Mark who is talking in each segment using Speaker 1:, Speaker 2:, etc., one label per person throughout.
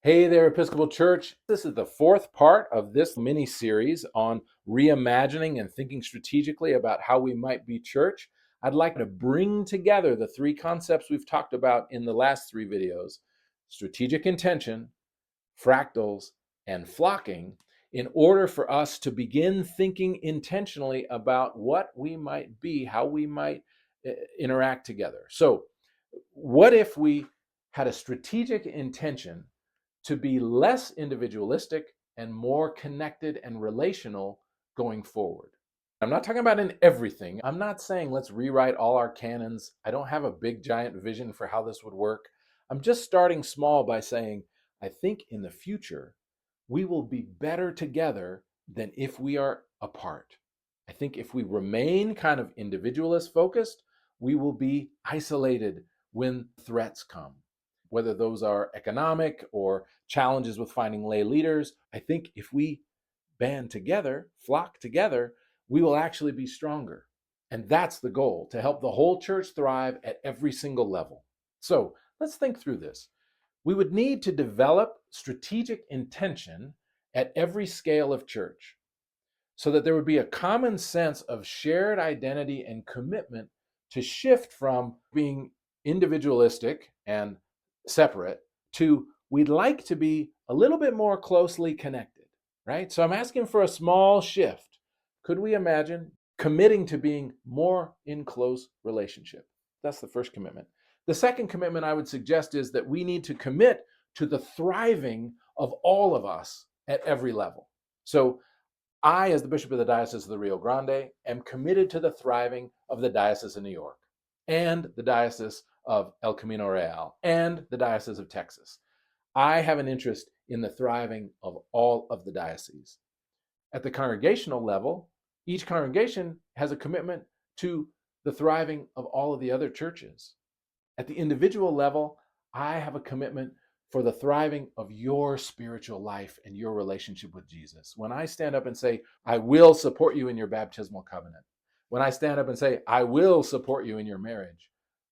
Speaker 1: Hey there, Episcopal Church. This is the fourth part of this mini series on reimagining and thinking strategically about how we might be church. I'd like to bring together the three concepts we've talked about in the last three videos: strategic intention, fractals, and flocking, in order for us to begin thinking intentionally about what we might be, how we might interact together. So, what if we had a strategic intention to be less individualistic and more connected and relational going forward? I'm not talking about in everything. I'm not saying let's rewrite all our canons. I don't have a big giant vision for how this would work. I'm just starting small by saying I think in the future we will be better together than if we are apart. I think if we remain kind of individualist focused, we will be isolated when threats come, whether those are economic or challenges with finding lay leaders. I think if we band together, flock together, we will actually be stronger. And that's the goal, to help the whole church thrive at every single level. So let's think through this. We would need to develop strategic intention at every scale of church so that there would be a common sense of shared identity and commitment to shift from being individualistic and separate to we'd like to be a little bit more closely connected, right? So I'm asking for a small shift. Could we imagine committing to being more in close relationship? That's the first commitment. The second commitment I would suggest is that we need to commit to the thriving of all of us at every level. So I, as the Bishop of the Diocese of the Rio Grande, am committed to the thriving of the Diocese of New York and the Diocese of El Camino Real and the Diocese of Texas. I have an interest in the thriving of all of the dioceses. At the congregational level, each congregation has a commitment to the thriving of all of the other churches. At the individual level, I have a commitment for the thriving of your spiritual life and your relationship with Jesus. When I stand up and say, I will support you in your baptismal covenant, when I stand up and say, I will support you in your marriage,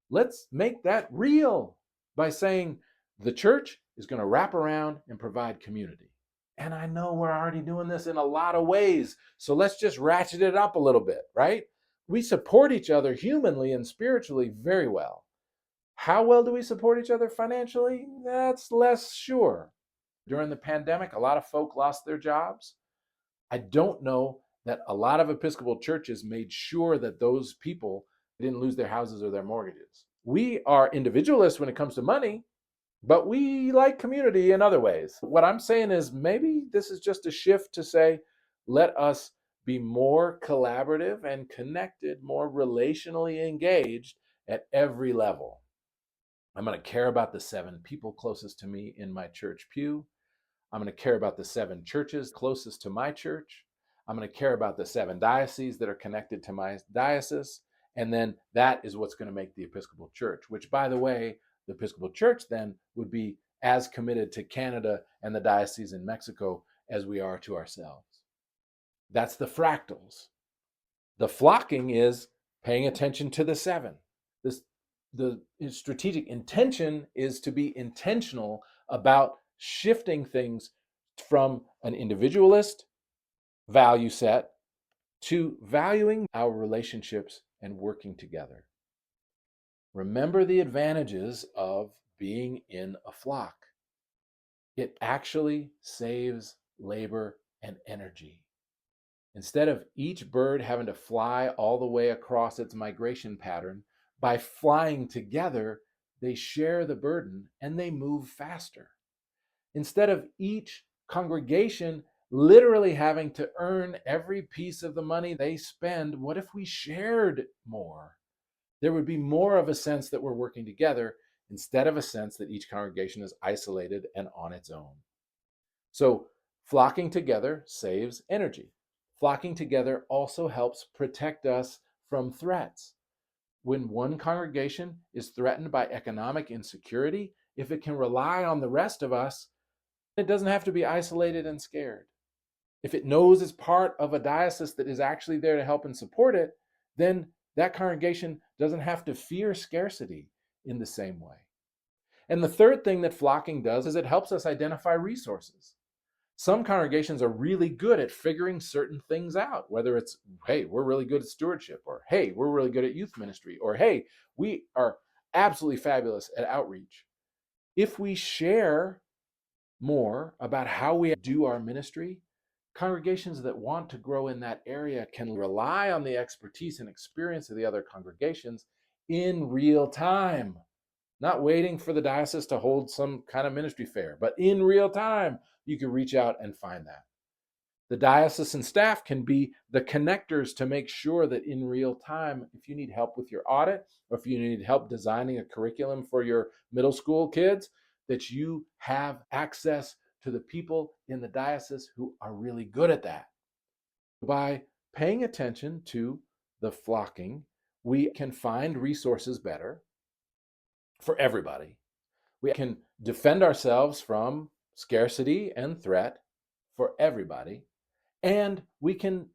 Speaker 1: let's make that real by saying the church is going to wrap around and provide community. And I know we're already doing this in a lot of ways, so let's just ratchet it up a little bit, right? We support each other humanly and spiritually very well. How well do we support each other financially? That's less sure. During the pandemic, a lot of folk lost their jobs. I don't know that a lot of Episcopal churches made sure that those people didn't lose their houses or their mortgages. We are individualists when it comes to money, but we like community in other ways. What I'm saying is maybe this is just a shift to say, let us be more collaborative and connected, more relationally engaged at every level. I'm going to care about the 7 people closest to me in my church pew. I'm going to care about the 7 churches closest to my church. I'm going to care about the 7 dioceses that are connected to my diocese. And then that is what's going to make the Episcopal Church, which, by the way, the Episcopal Church then would be as committed to Canada and the diocese in Mexico as we are to ourselves. That's the fractals. The flocking is paying attention to the 7. The strategic intention is to be intentional about shifting things from an individualist value set to valuing our relationships and working together. Remember the advantages of being in a flock. It actually saves labor and energy. Instead of each bird having to fly all the way across its migration pattern, by flying together, they share the burden and they move faster. Instead of each congregation literally having to earn every piece of the money they spend, what if we shared more? There would be more of a sense that we're working together instead of a sense that each congregation is isolated and on its own. So flocking together saves energy. Flocking together also helps protect us from threats. When one congregation is threatened by economic insecurity, if it can rely on the rest of us, it doesn't have to be isolated and scared. If it knows it's part of a diocese that is actually there to help and support it, then that congregation doesn't have to fear scarcity in the same way. And the third thing that flocking does is it helps us identify resources. Some congregations are really good at figuring certain things out, whether it's, hey, we're really good at stewardship, or hey, we're really good at youth ministry, or hey, we are absolutely fabulous at outreach. If we share more about how we do our ministry, congregations that want to grow in that area can rely on the expertise and experience of the other congregations in real time. Not waiting for the diocese to hold some kind of ministry fair, but in real time, you can reach out and find that. The diocesan staff can be the connectors to make sure that in real time, if you need help with your audit, or if you need help designing a curriculum for your middle school kids, that you have access to the people in the diocese who are really good at that. By paying attention to the flocking, we can find resources better for everybody. We can defend ourselves from scarcity and threat for everybody. And we can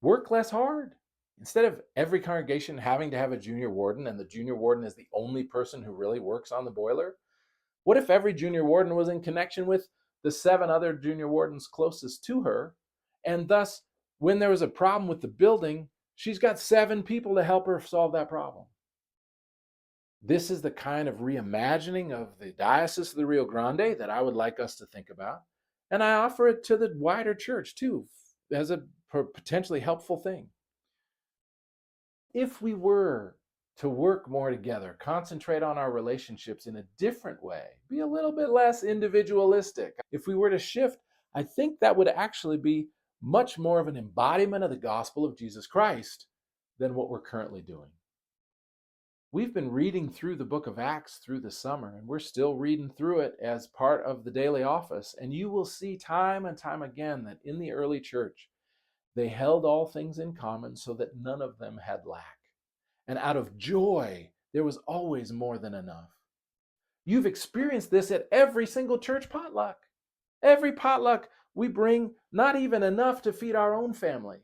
Speaker 1: work less hard. Instead of every congregation having to have a junior warden, and the junior warden is the only person who really works on the boiler, what if every junior warden was in connection with the 7 other junior wardens closest to her? And thus, when there was a problem with the building, she's got 7 people to help her solve that problem. This is the kind of reimagining of the Diocese of the Rio Grande that I would like us to think about. And I offer it to the wider church too, as a potentially helpful thing. If we were to work more together, concentrate on our relationships in a different way, be a little bit less individualistic, if we were to shift, I think that would actually be much more of an embodiment of the gospel of Jesus Christ than what we're currently doing. We've been reading through the book of Acts through the summer, and we're still reading through it as part of the daily office. And you will see time and time again that in the early church, they held all things in common so that none of them had lack. And out of joy, there was always more than enough. You've experienced this at every single church potluck. Every potluck, we bring not even enough to feed our own family.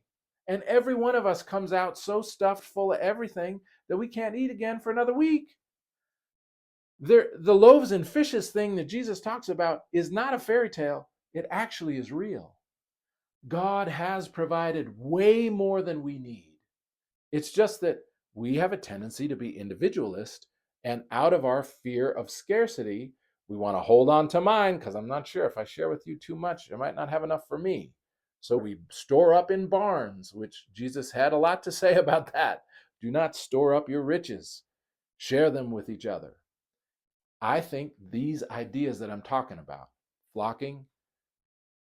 Speaker 1: And every one of us comes out so stuffed full of everything that we can't eat again for another week. The loaves and fishes thing that Jesus talks about is not a fairy tale. It actually is real. God has provided way more than we need. It's just that we have a tendency to be individualist, and out of our fear of scarcity, we want to hold on to mine because I'm not sure if I share with you too much, I might not have enough for me. So we store up in barns, which Jesus had a lot to say about that. Do not store up your riches. Share them with each other. I think these ideas that I'm talking about, flocking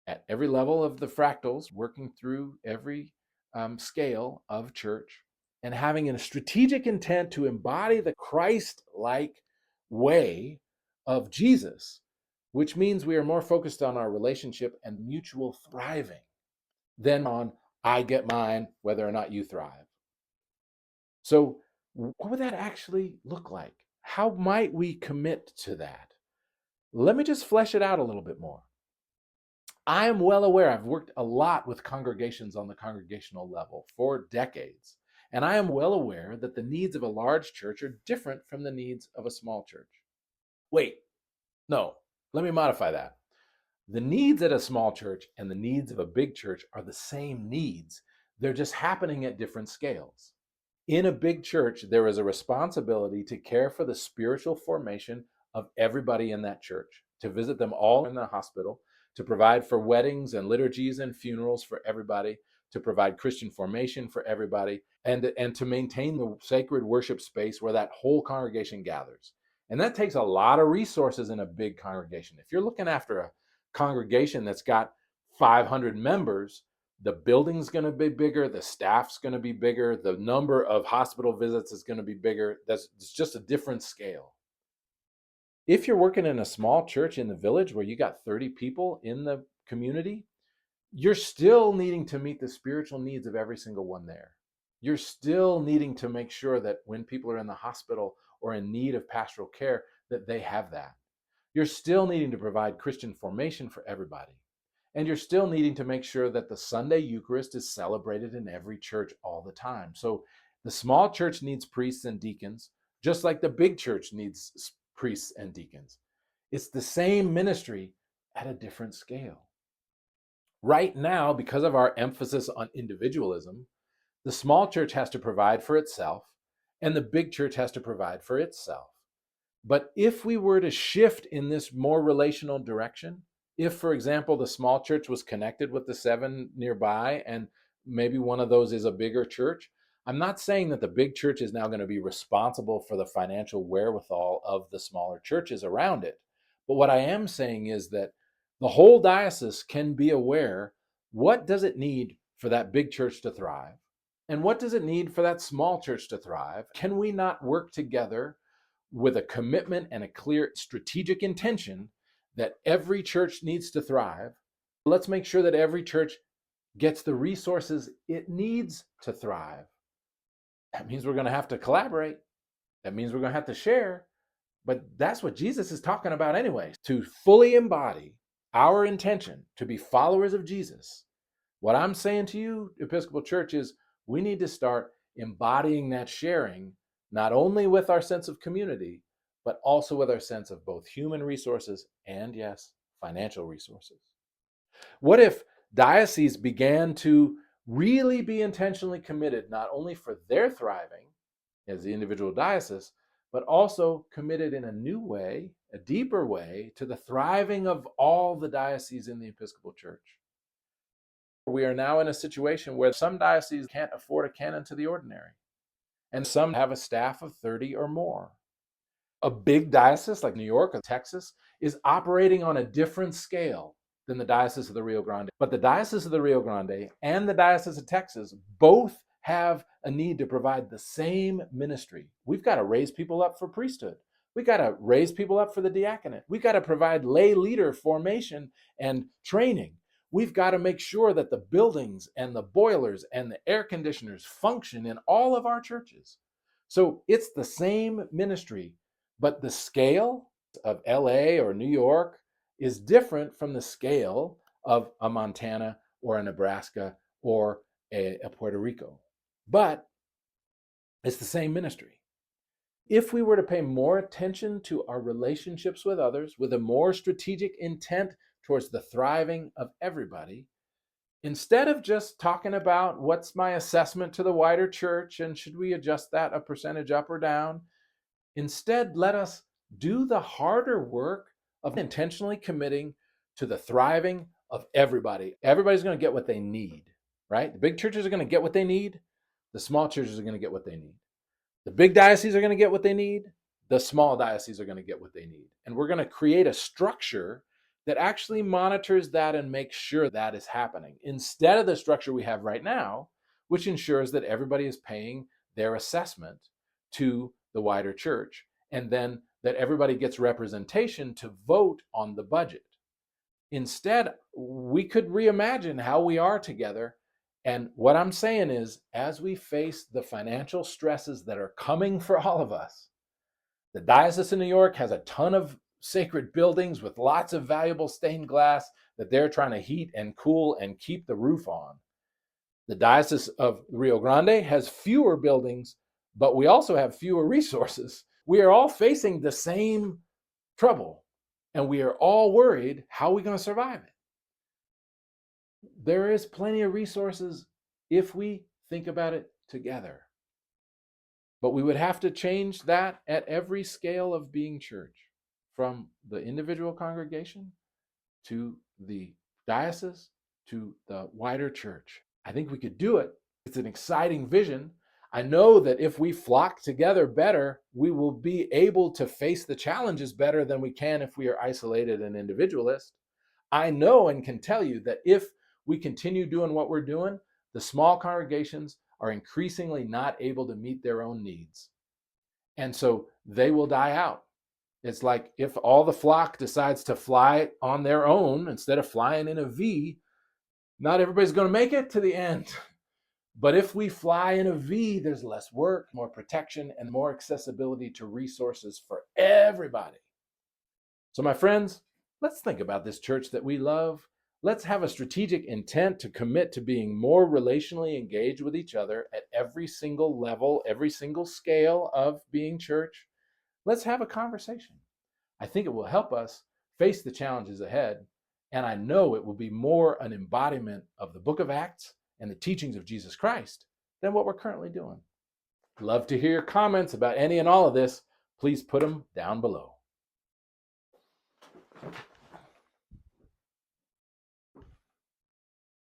Speaker 1: at every level of the fractals, working through every scale of church, and having a strategic intent to embody the Christ-like way of Jesus, which means we are more focused on our relationship and mutual thriving than on I get mine, whether or not you thrive. So what would that actually look like? How might we commit to that? Let me just flesh it out a little bit more. I am well aware, I've worked a lot with congregations on the congregational level for decades, and I am well aware that the needs of a large church are different from the needs of a small church. Wait, no, let me modify that. The needs at a small church and the needs of a big church are the same needs. They're just happening at different scales. In a big church, there is a responsibility to care for the spiritual formation of everybody in that church, to visit them all in the hospital, to provide for weddings and liturgies and funerals for everybody, to provide Christian formation for everybody, and to maintain the sacred worship space where that whole congregation gathers. And that takes a lot of resources in a big congregation. If you're looking after a congregation that's got 500 members, the building's going to be bigger, the staff's going to be bigger, the number of hospital visits is going to be bigger. It's just a different scale. If you're working in a small church in the village where you got 30 people in the community, you're still needing to meet the spiritual needs of every single one there. You're still needing to make sure that when people are in the hospital or in need of pastoral care, that they have that. You're still needing to provide Christian formation for everybody. And you're still needing to make sure that the Sunday Eucharist is celebrated in every church all the time. So the small church needs priests and deacons, just like the big church needs priests and deacons. It's the same ministry at a different scale. Right now, because of our emphasis on individualism, the small church has to provide for itself, and the big church has to provide for itself. But if we were to shift in this more relational direction, if, for example, the small church was connected with the 7 nearby, and maybe one of those is a bigger church, I'm not saying that the big church is now going to be responsible for the financial wherewithal of the smaller churches around it. But what I am saying is that the whole diocese can be aware, what does it need for that big church to thrive? And what does it need for that small church to thrive? Can we not work together with a commitment and a clear strategic intention that every church needs to thrive? Let's make sure that every church gets the resources it needs to thrive. That means we're going to have to collaborate. That means we're going to have to share. But that's what Jesus is talking about anyway. To fully embody our intention to be followers of Jesus, what I'm saying to you, Episcopal Church, is we need to start embodying that sharing, not only with our sense of community, but also with our sense of both human resources and, yes, financial resources. What if dioceses began to really be intentionally committed, not only for their thriving as the individual diocese, but also committed in a new way, a deeper way, to the thriving of all the dioceses in the Episcopal Church? We are now in a situation where some dioceses can't afford a canon to the ordinary, and some have a staff of 30 or more. A big diocese like New York or Texas is operating on a different scale than the Diocese of the Rio Grande. But the Diocese of the Rio Grande and the Diocese of Texas both have a need to provide the same ministry. We've got to raise people up for priesthood. We've got to raise people up for the diaconate. We've got to provide lay leader formation and training. We've got to make sure that the buildings and the boilers and the air conditioners function in all of our churches. So it's the same ministry, but the scale of LA or New York is different from the scale of a Montana or a Nebraska or a Puerto Rico. But it's the same ministry. If we were to pay more attention to our relationships with others with a more strategic intent towards the thriving of everybody, instead of just talking about what's my assessment to the wider church and should we adjust that a percentage up or down, instead let us do the harder work of intentionally committing to the thriving of everybody. Everybody's going to get what they need, right? The big churches are going to get what they need. The small churches are going to get what they need. The big dioceses are going to get what they need. The small dioceses are going to get what they need. And we're going to create a structure that actually monitors that and makes sure that is happening, instead of the structure we have right now, which ensures that everybody is paying their assessment to the wider church, and then that everybody gets representation to vote on the budget. Instead, we could reimagine how we are together. And what I'm saying is, as we face the financial stresses that are coming for all of us, the Diocese of New York has a ton of sacred buildings with lots of valuable stained glass that they're trying to heat and cool and keep the roof on. The Diocese of Rio Grande has fewer buildings, but we also have fewer resources. We are all facing the same trouble, and we are all worried, how are we going to survive it? There is plenty of resources if we think about it together. But we would have to change that at every scale of being church, from the individual congregation to the diocese to the wider church. I think we could do it. It's an exciting vision. I know that if we flock together better, we will be able to face the challenges better than we can if we are isolated and individualist. I know and can tell you that if we continue doing what we're doing, the small congregations are increasingly not able to meet their own needs. And so they will die out. It's like if all the flock decides to fly on their own instead of flying in a V, not everybody's going to make it to the end. But if we fly in a V, there's less work, more protection, and more accessibility to resources for everybody. So my friends, let's think about this church that we love. Let's have a strategic intent to commit to being more relationally engaged with each other at every single level, every single scale of being church. Let's have a conversation. I think it will help us face the challenges ahead. And I know it will be more an embodiment of the book of Acts and the teachings of Jesus Christ than what we're currently doing. Love to hear your comments about any and all of this. Please put them down below.